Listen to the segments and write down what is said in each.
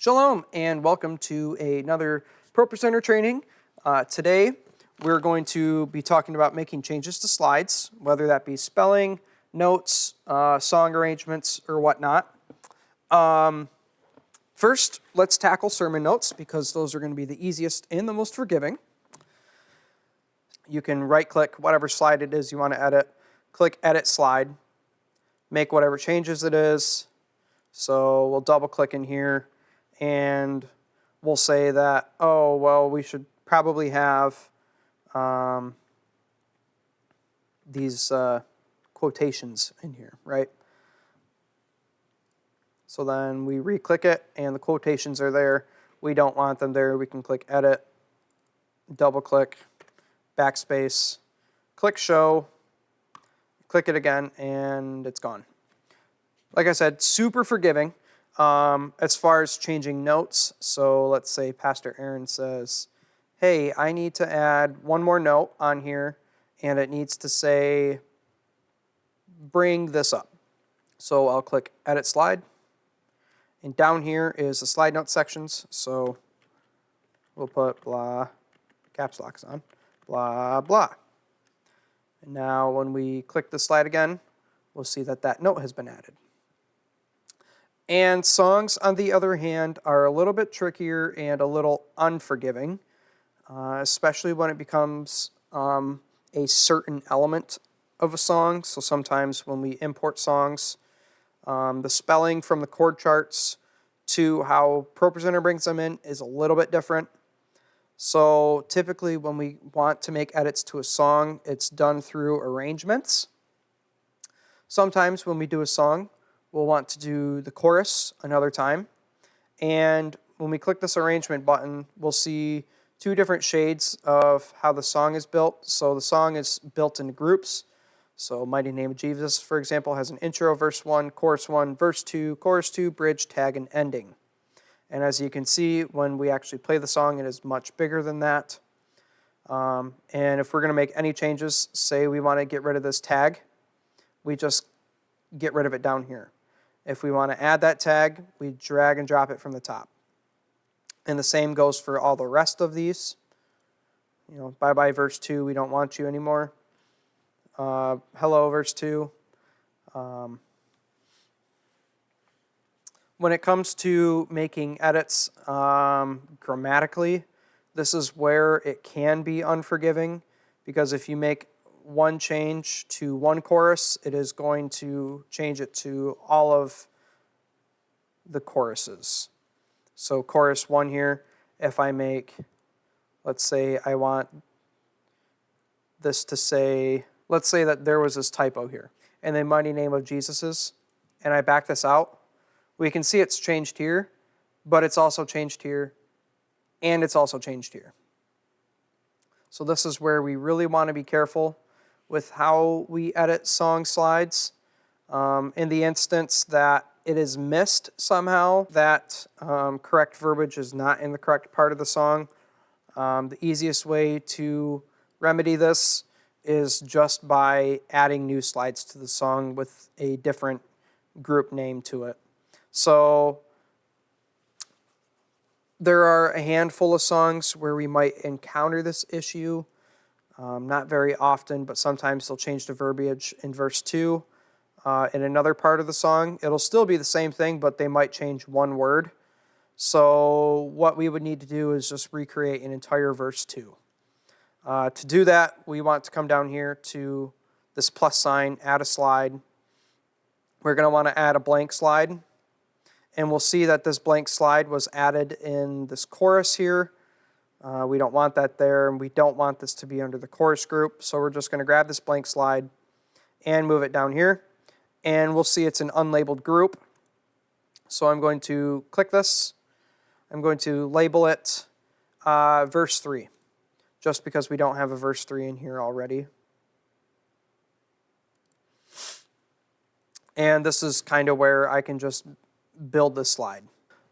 Shalom and welcome to another ProPresenter training. Today we're going to be talking about making changes to slides, whether that be spelling, notes, song arrangements, or whatnot. First, let's tackle sermon notes because those are going to be the easiest and the most forgiving. You can right-click whatever slide it is you want to edit, click Edit Slide, make whatever changes it is. So we'll double-click in here. And we'll say that, oh, well, we should probably have these quotations in here, right? So then we re-click it, and the quotations are there. We don't want them there. We can click Edit, double-click, backspace, click Show, click it again, and it's gone. Like I said, super forgiving. As far as changing notes, so let's say Pastor Aaron says, hey, I need to add one more note on here, and it needs to say, bring this up. So I'll click Edit Slide, and down here is the slide note sections, so we'll put blah, caps locks on, blah, blah. And now when we click the slide again, we'll see that that note has been added. And songs, on the other hand, are a little bit trickier and a little unforgiving, especially when it becomes a certain element of a song. So sometimes when we import songs, the spelling from the chord charts to how ProPresenter brings them in is a little bit different. So typically when we want to make edits to a song, it's done through arrangements. Sometimes when we do a song, we'll want to do the chorus another time. And when we click this arrangement button, we'll see two different shades of how the song is built. So the song is built into groups. So Mighty Name of Jesus, for example, has an intro, verse 1, chorus 1, verse 2, chorus 2, bridge, tag, and ending. And as you can see, when we actually play the song, it is much bigger than that. And if we're going to make any changes, say we want to get rid of this tag, we just get rid of it down here. If we want to add that tag, we drag and drop it from the top. And the same goes for all the rest of these. You know, bye-bye verse 2, we don't want you anymore. Hello verse 2. When it comes to making edits grammatically, this is where it can be unforgiving, because if you make one change to one chorus, it is going to change it to all of the choruses. So chorus 1 here, if I make, let's say I want this to say, let's say that there was this typo here, and the Mighty Name of Jesus, and I back this out, we can see it's changed here, but it's also changed here, and it's also changed here. So this is where we really want to be careful with how we edit song slides. In the instance that it is missed somehow, that correct verbiage is not in the correct part of the song, the easiest way to remedy this is just by adding new slides to the song with a different group name to it. So there are a handful of songs where we might encounter this issue. Not very often, but sometimes they'll change the verbiage in verse 2. In another part of the song, it'll still be the same thing, but they might change one word. So what we would need to do is just recreate an entire verse 2. To do that, we want to come down here to this plus sign, add a slide. We're going to want to add a blank slide. And we'll see that this blank slide was added in this chorus here. We don't want that there, and we don't want this to be under the chorus group. So we're just going to grab this blank slide and move it down here. And we'll see it's an unlabeled group. So I'm going to click this. I'm going to label it verse 3, just because we don't have a verse 3 in here already. And this is kind of where I can just build this slide.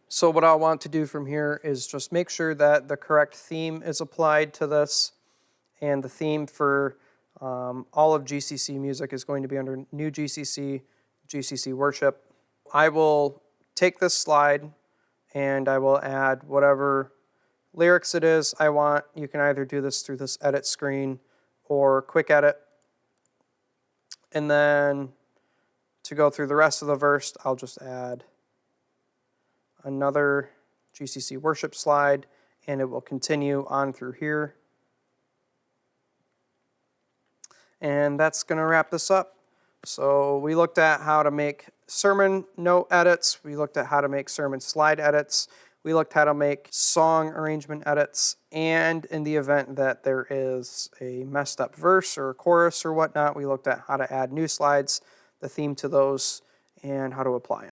So what I want to do from here is just make sure that the correct theme is applied to this, and the theme for all of GCC music is going to be under New GCC, GCC Worship. I will take this slide and I will add whatever lyrics it is I want. You can either do this through this edit screen or quick edit. And then to go through the rest of the verse, I'll just add another GCC worship slide, and it will continue on through here. And that's going to wrap this up. So we looked at how to make sermon note edits. We looked at how to make sermon slide edits. We looked at how to make song arrangement edits. And in the event that there is a messed up verse or a chorus or whatnot, we looked at how to add new slides, the theme to those, and how to apply them.